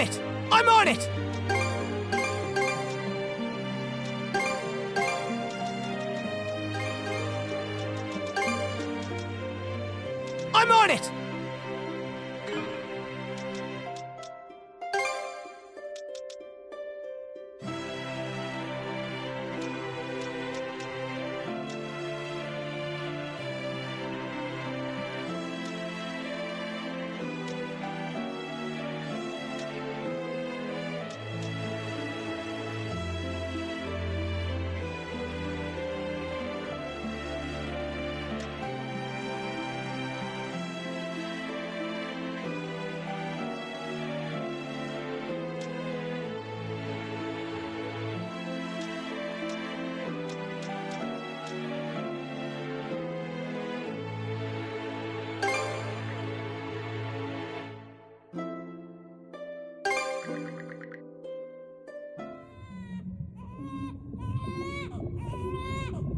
it! I'm on it! I'm on it!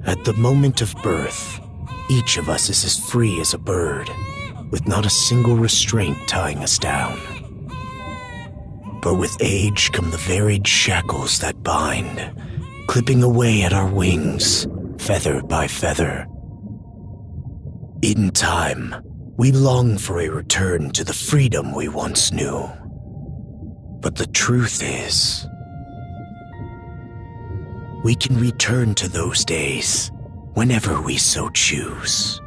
At the moment of birth, each of us is as free as a bird, with not a single restraint tying us down. But with age come the varied shackles that bind, clipping away at our wings, feather by feather. In time, we long for a return to the freedom we once knew. But the truth is, we can return to those days whenever we so choose.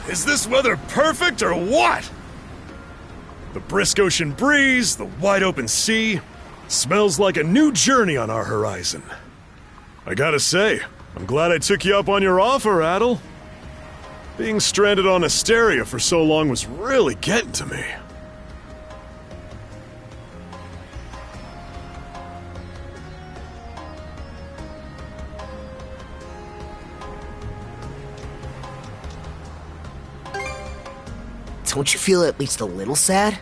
Is this weather perfect or what? The brisk ocean breeze, the wide open sea, smells like a new journey on our horizon. I gotta say, I'm glad I took you up on your offer, Adel. Being stranded on Asteria for so long was really getting to me. Don't you feel at least a little sad?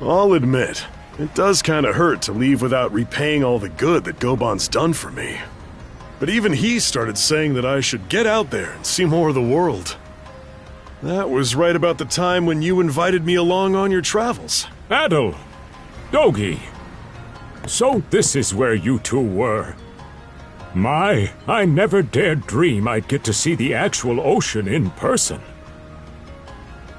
I'll admit, it does kinda hurt to leave without repaying all the good that Goban's done for me. But even he started saying that I should get out there and see more of the world. That was right about the time when you invited me along on your travels. Adel! Dogi! So this is where you two were. My, I never dared dream I'd get to see the actual ocean in person.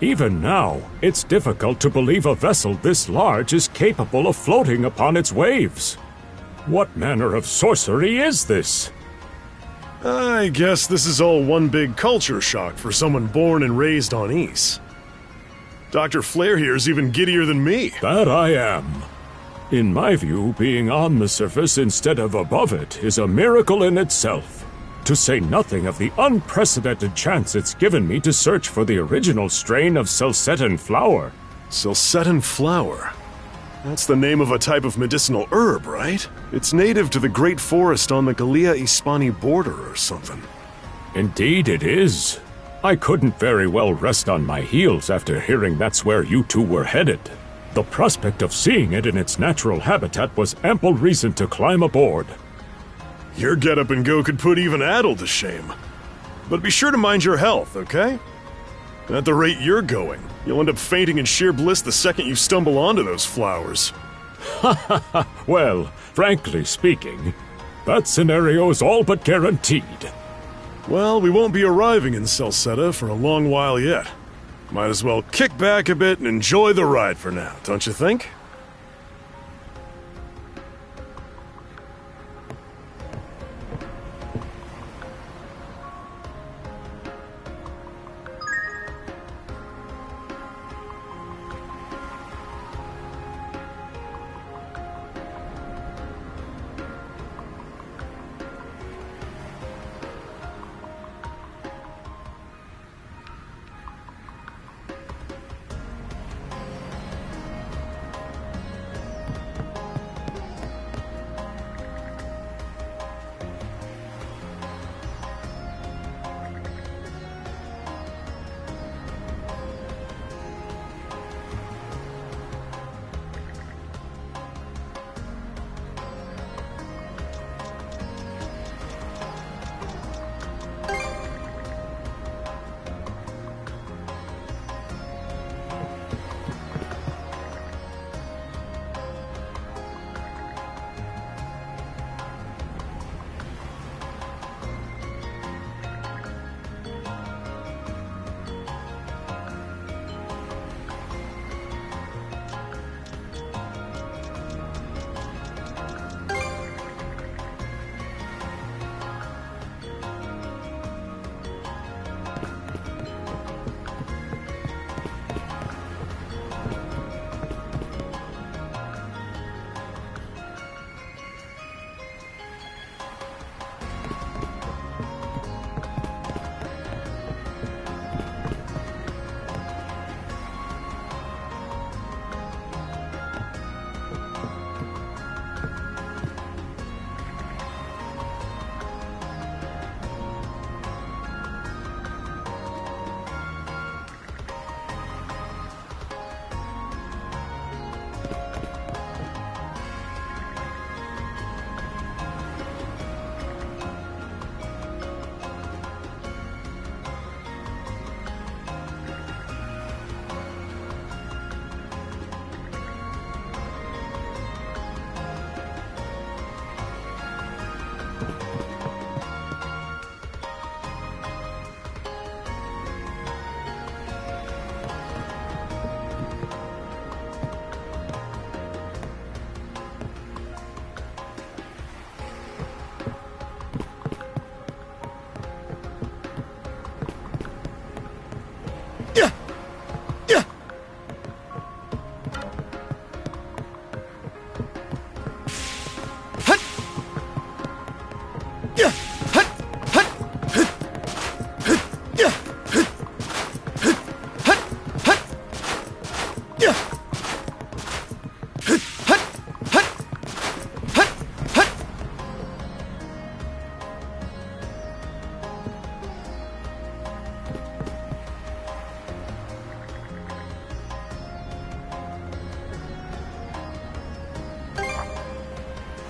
Even now, it's difficult to believe a vessel this large is capable of floating upon its waves. What manner of sorcery is this? I guess this is all one big culture shock for someone born and raised on Ys. Dr. Flair here is even giddier than me. That I am. In my view, being on the surface instead of above it is a miracle in itself. To say nothing of the unprecedented chance it's given me to search for the original strain of Celcetan flower. Celcetan flower? That's the name of a type of medicinal herb, right? It's native to the Great Forest on the Gallia-Hispani border or something. Indeed it is. I couldn't very well rest on my heels after hearing that's where you two were headed. The prospect of seeing it in its natural habitat was ample reason to climb aboard. Your get-up and go could put even Adel to shame. But be sure to mind your health, okay? At the rate you're going, you'll end up fainting in sheer bliss the second you stumble onto those flowers. Well, frankly speaking, that scenario is all but guaranteed. Well, we won't be arriving in Celceta for a long while yet. Might as well kick back a bit and enjoy the ride for now, don't you think?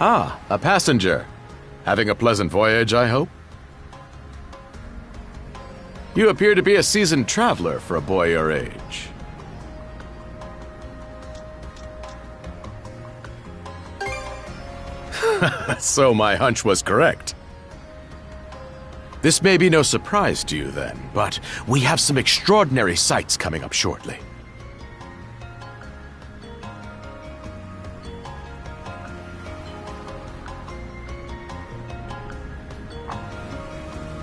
Ah, a passenger. Having a pleasant voyage, I hope? You appear to be a seasoned traveler for a boy your age. So my hunch was correct. This may be no surprise to you then, but we have some extraordinary sights coming up shortly.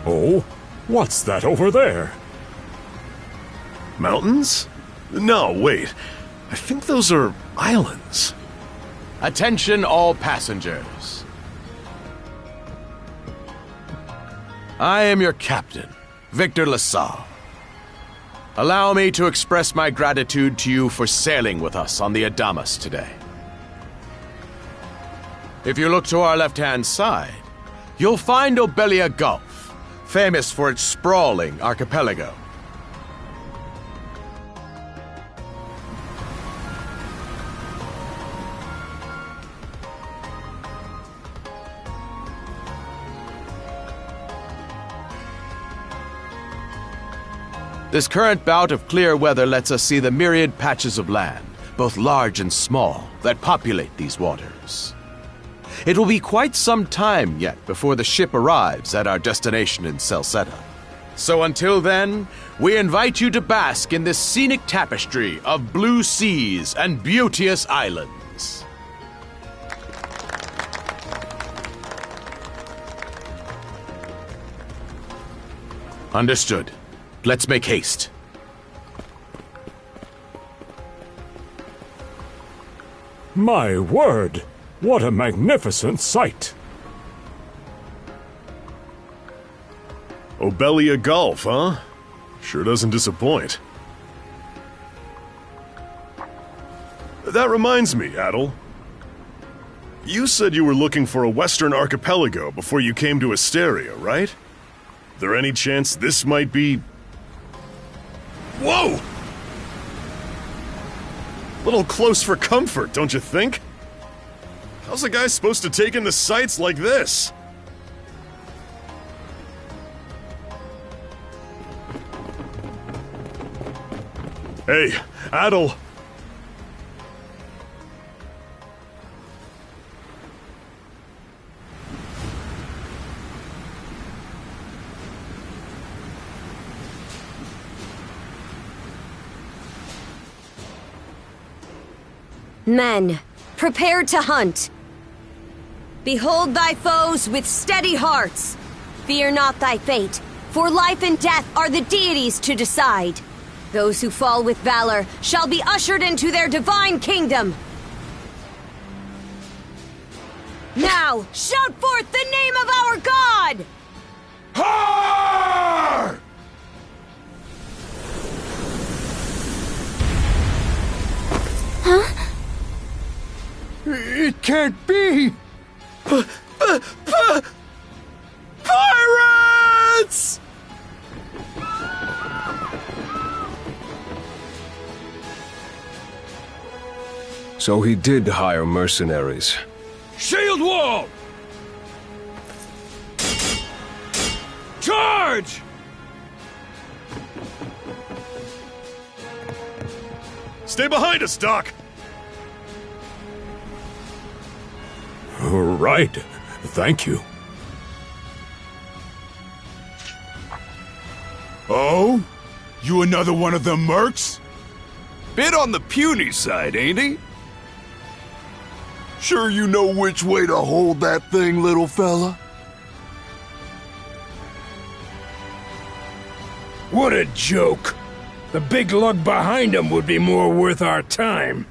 Oh, what's that over there? Mountains? No, wait. I think those are islands. Attention all passengers. I am your captain, Victor LaSalle. Allow me to express my gratitude to you for sailing with us on the Adamas today. If you look to our left-hand side, you'll find Obelia Gulf, famous for its sprawling archipelago. This current bout of clear weather lets us see the myriad patches of land, both large and small, that populate these waters. It will be quite some time yet before the ship arrives at our destination in Celceta. So until then, we invite you to bask in this scenic tapestry of blue seas and beauteous islands. Understood. Let's make haste. My word! What a magnificent sight! Obelia Gulf, huh? Sure doesn't disappoint. That reminds me, Adel. You said you were looking for a western archipelago before you came to Asteria, right? There any chance this might be... Whoa! Little close for comfort, don't you think? How's a guy supposed to take in the sights like this? Hey, Adel! Men, prepare to hunt. Behold thy foes with steady hearts. Fear not thy fate, for life and death are the deities to decide. Those who fall with valor shall be ushered into their divine kingdom. Now, shout forth the name of our God! Har! It can't be! Pirates! So he did hire mercenaries. Shield wall! Charge! Stay behind us, Doc! Right. Thank you. Oh? You another one of them mercs? Bit on the puny side, ain't he? Sure you know which way to hold that thing, little fella? What a joke. The big lug behind him would be more worth our time.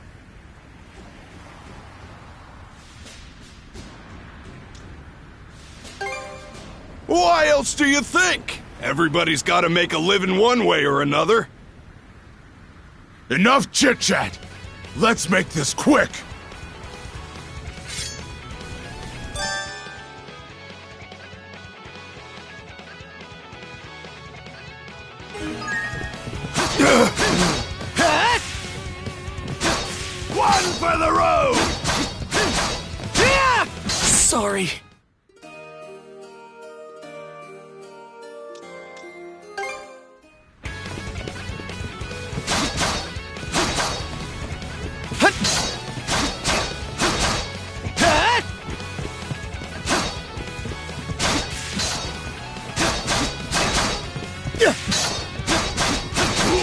Why else do you think? Everybody's gotta make a living one way or another. Enough chit-chat! Let's make this quick! One for the road! sorry.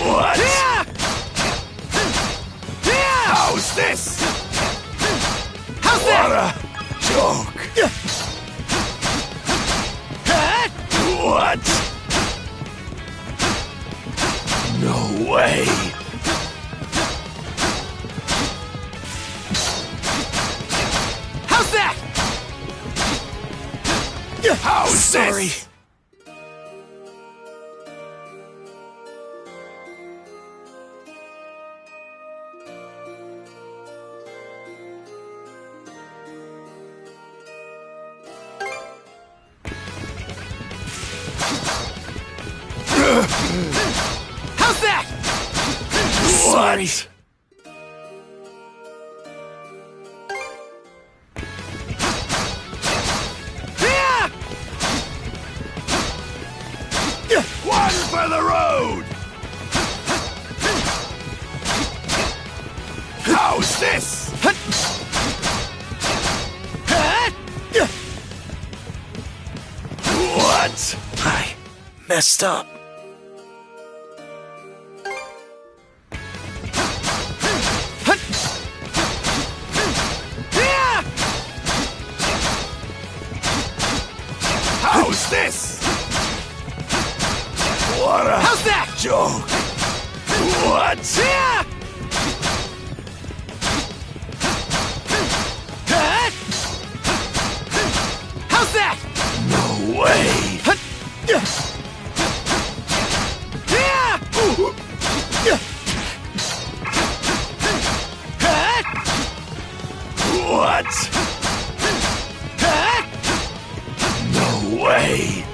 What? How's this? How's What that? a joke! What? No way! How's that? How's Sorry. this? How's that? What? Sorry. One for the road! How's this? What? I messed up. How's this? What a How's that? joke! What? How's that? No way! What? No way!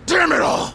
Damn it all!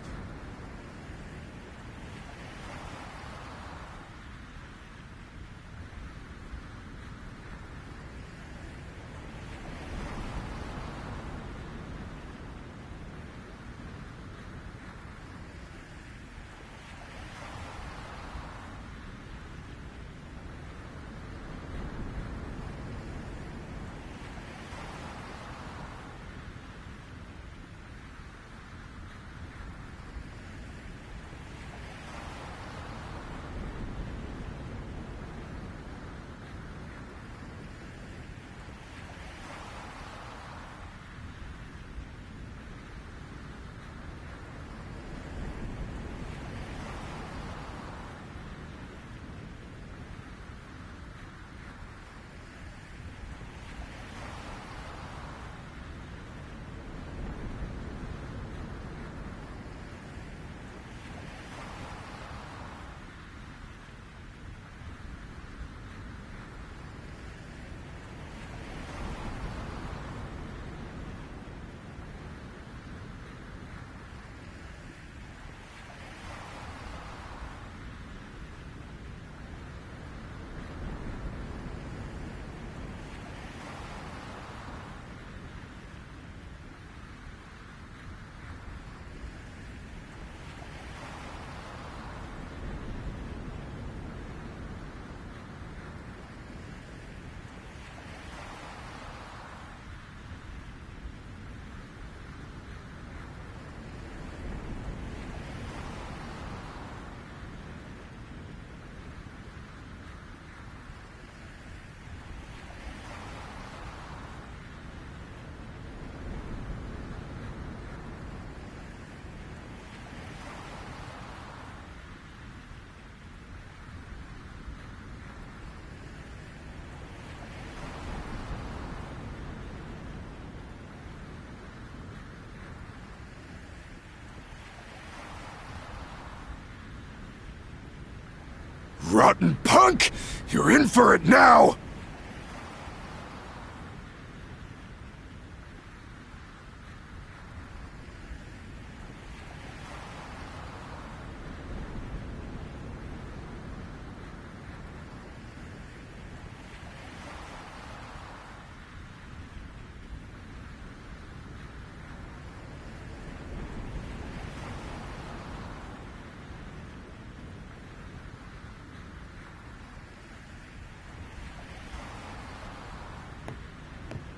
Rotten punk! You're in for it now!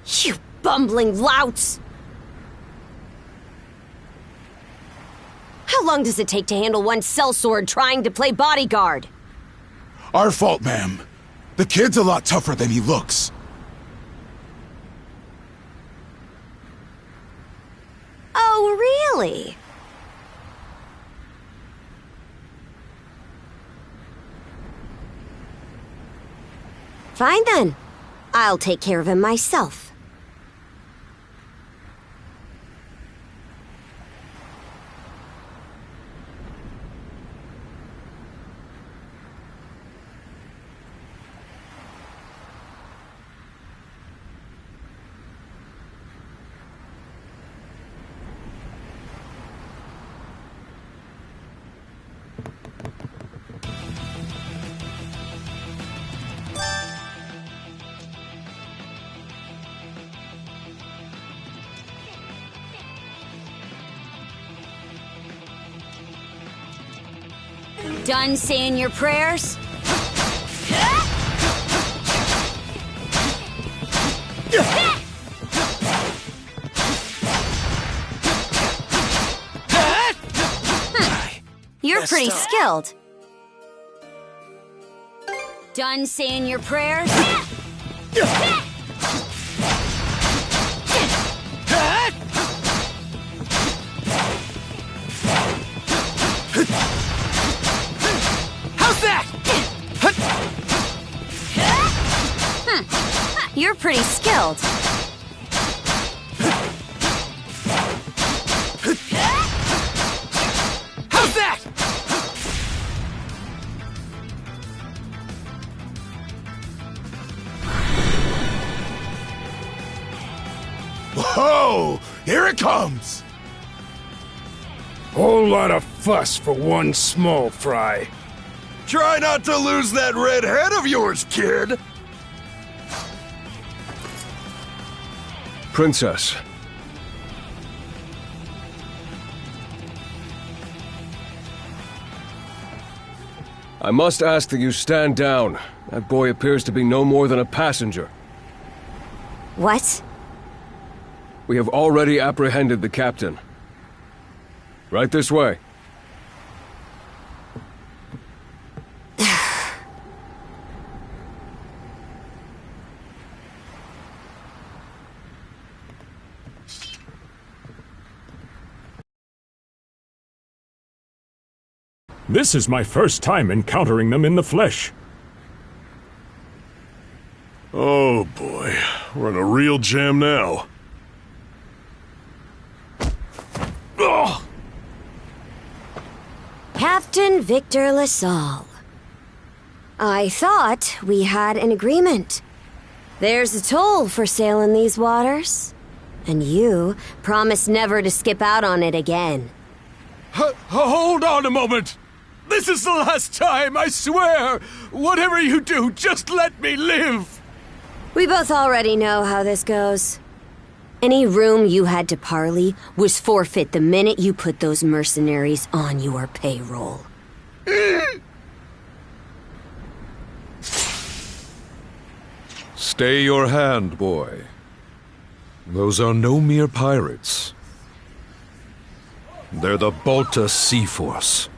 You bumbling louts! How long does it take to handle one sellsword trying to play bodyguard? Our fault, ma'am. The kid's a lot tougher than he looks. Oh, really? Fine then. I'll take care of him myself. Done saying your prayers? You're pretty skilled. Done saying your prayers? You're pretty skilled. How's that? Whoa! Here it comes! Whole lot of fuss for one small fry. Try not to lose that red head of yours, kid! Princess. I must ask that you stand down. That boy appears to be no more than a passenger. What? We have already apprehended the captain. Right this way. This is my first time encountering them in the flesh. Oh boy, we're in a real jam now. Ugh. Captain Victor LaSalle. I thought we had an agreement. There's a toll for sailing these waters. And you promised never to skip out on it again. Hold on a moment! This is the last time, I swear! Whatever you do, just let me live! We both already know how this goes. Any room you had to parley was forfeit the minute you put those mercenaries on your payroll. Stay your hand, boy. Those are no mere pirates. They're the Balta Sea Force.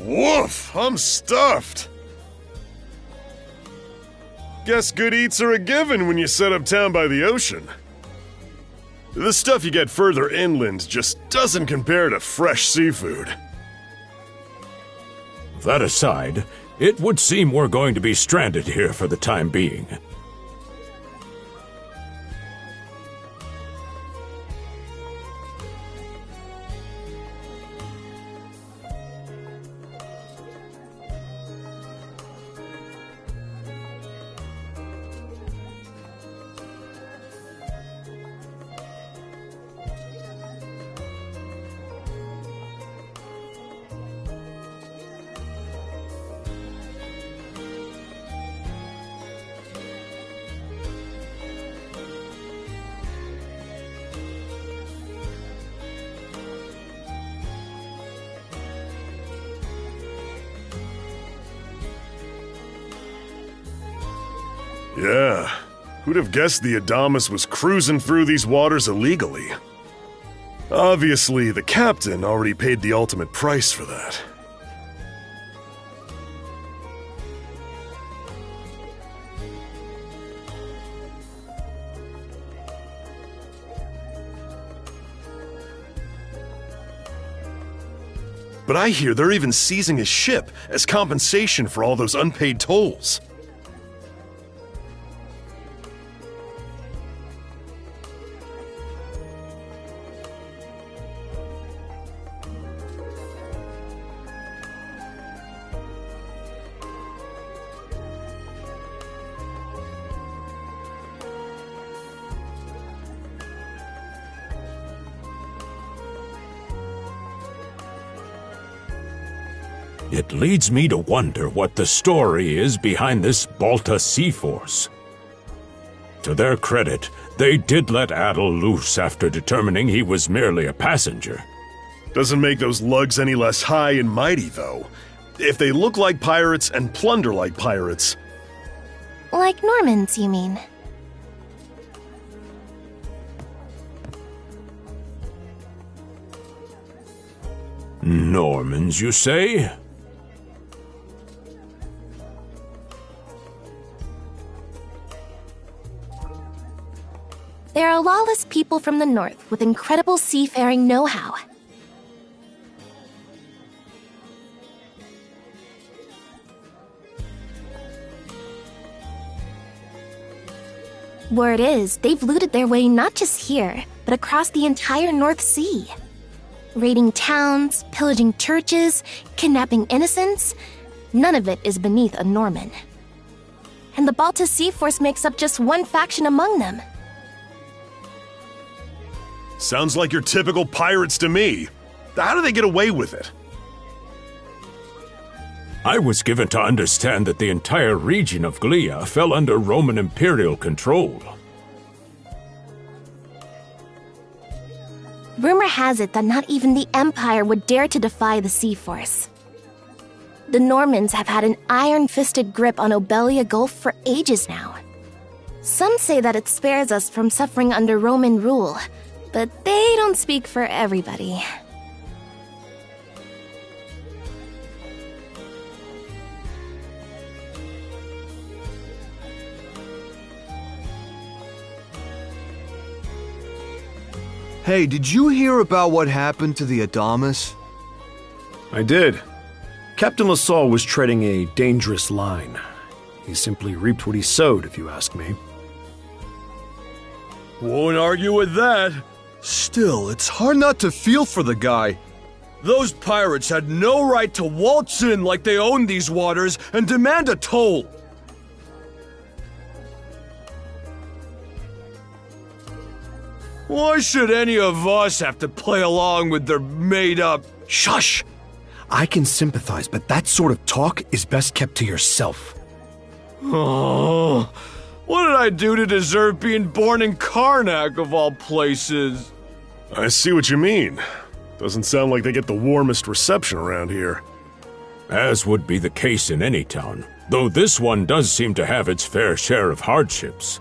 Woof! I'm stuffed! Guess good eats are a given when you set up town by the ocean. The stuff you get further inland just doesn't compare to fresh seafood. That aside, it would seem we're going to be stranded here for the time being. Yeah, who'd have guessed the Adamas was cruising through these waters illegally? Obviously, the captain already paid the ultimate price for that. But I hear they're even seizing his ship as compensation for all those unpaid tolls. It leads me to wonder what the story is behind this Balta Sea Force. To their credit, they did let Adel loose after determining he was merely a passenger. Doesn't make those lugs any less high and mighty, though. If they look like pirates and plunder like pirates... Like Normans, you mean? Normans, you say? They are lawless people from the north with incredible seafaring know-how. Word is, they've looted their way not just here, but across the entire North Sea. Raiding towns, pillaging churches, kidnapping innocents, none of it is beneath a Norman. And the Balta Sea Force makes up just one faction among them. Sounds like your typical pirates to me. How do they get away with it? I was given to understand that the entire region of Glia fell under Roman imperial control. Rumor has it that not even the Empire would dare to defy the Sea Force. The Normans have had an iron-fisted grip on Obelia Gulf for ages now. Some say that it spares us from suffering under Roman rule, but they don't speak for everybody. Hey, did you hear about what happened to the Adamas? I did. Captain LaSalle was treading a dangerous line. He simply reaped what he sowed, if you ask me. Won't argue with that. Still, it's hard not to feel for the guy. Those pirates had no right to waltz in like they owned these waters and demand a toll. Why should any of us have to play along with their made-up... Shush! I can sympathize, but that sort of talk is best kept to yourself. Oh, what did I do to deserve being born in Karnak, of all places? I see what you mean. Doesn't sound like they get the warmest reception around here. As would be the case in any town, though this one does seem to have its fair share of hardships.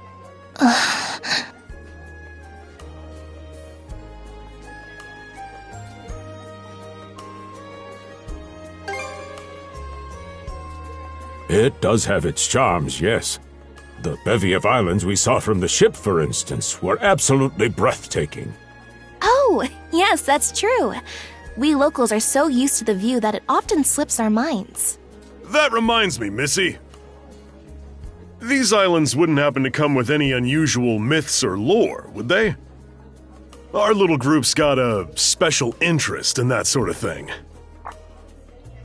It does have its charms, yes. The bevy of islands we saw from the ship, for instance, were absolutely breathtaking. Oh, yes, that's true. We locals are so used to the view that it often slips our minds. That reminds me, Missy. These islands wouldn't happen to come with any unusual myths or lore, would they? Our little group's got a special interest in that sort of thing.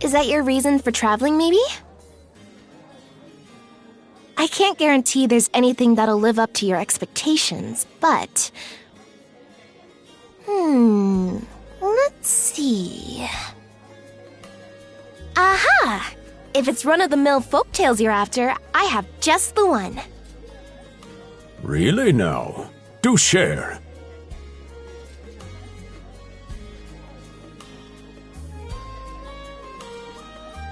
Is that your reason for traveling, maybe? I can't guarantee there's anything that'll live up to your expectations, but... let's see... Aha! If it's run-of-the-mill folktales you're after, I have just the one. Really now? Do share.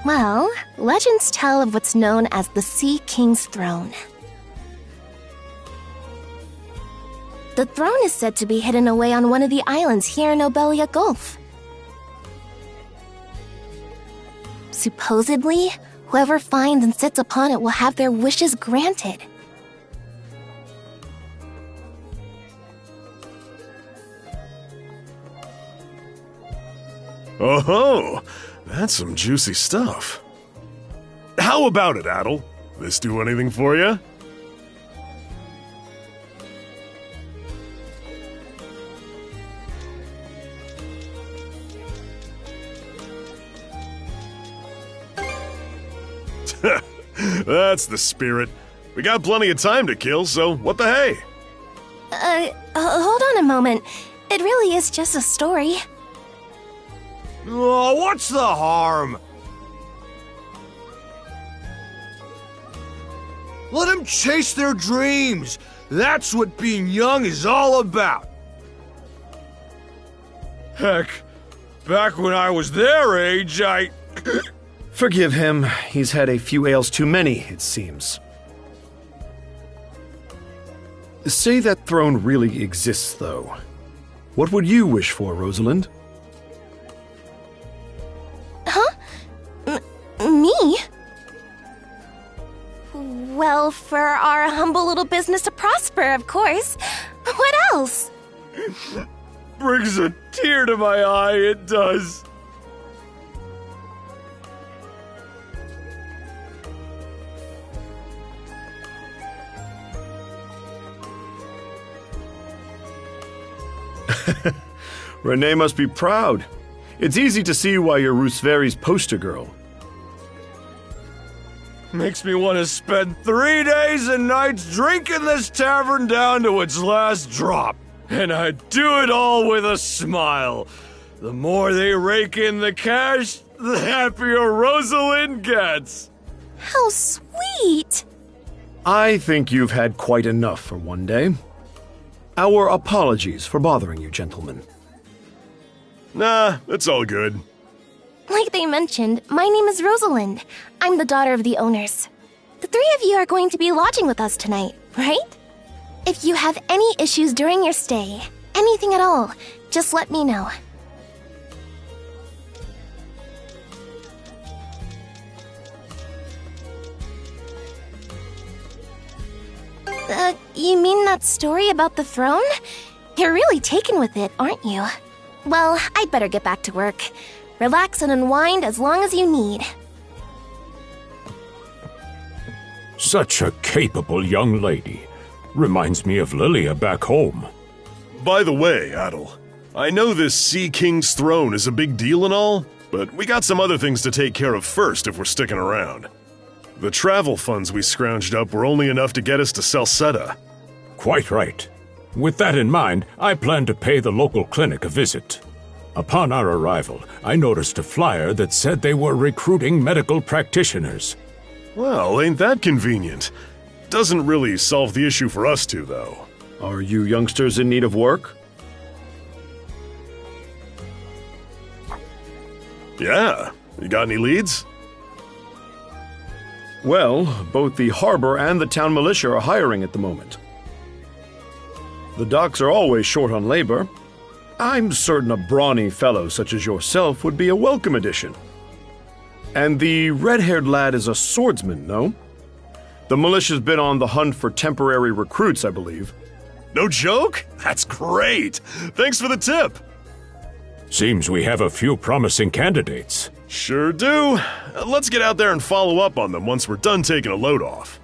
Well, legends tell of what's known as the Sea King's Throne. The throne is said to be hidden away on one of the islands here in Obelia Gulf. Supposedly, whoever finds and sits upon it will have their wishes granted. Oh, that's some juicy stuff. How about it, Adel? This do anything for you? That's the spirit. We got plenty of time to kill, so what the hey? Hold on a moment. It really is just a story. Oh, what's the harm? Let them chase their dreams. That's what being young is all about. Heck, back when I was their age, I... Forgive him. He's had a few ales too many, it seems. Say that throne really exists, though. What would you wish for, Rosalind? Huh? Me? Well, for our humble little business to prosper, of course. What else? Brings a tear to my eye, it does. Renee must be proud. It's easy to see why you're Rooseveri's poster girl. Makes me want to spend 3 days and nights drinking this tavern down to its last drop. And I do it all with a smile. The more they rake in the cash, the happier Rosalind gets. How sweet! I think you've had quite enough for one day. Our apologies for bothering you, gentlemen. Nah, it's all good. Like they mentioned, my name is Rosalind. I'm the daughter of the owners. The three of you are going to be lodging with us tonight, right? If you have any issues during your stay, anything at all, just let me know. You mean that story about the throne? You're really taken with it, aren't you? Well, I'd better get back to work. Relax and unwind as long as you need. Such a capable young lady. Reminds me of Lilia back home. By the way, Adel, I know this Sea King's throne is a big deal and all, but we got some other things to take care of first if we're sticking around. The travel funds we scrounged up were only enough to get us to Salsetta. Quite right. With that in mind, I plan to pay the local clinic a visit. Upon our arrival, I noticed a flyer that said they were recruiting medical practitioners. Well, ain't that convenient? Doesn't really solve the issue for us two, though. Are you youngsters in need of work? Yeah. You got any leads? Well, both the harbor and the town militia are hiring at the moment. The docks are always short on labor. I'm certain a brawny fellow such as yourself would be a welcome addition. And the red-haired lad is a swordsman, no? The militia's been on the hunt for temporary recruits, I believe. No joke? That's great! Thanks for the tip! Seems we have a few promising candidates. Sure do. Let's get out there and follow up on them once we're done taking a load off.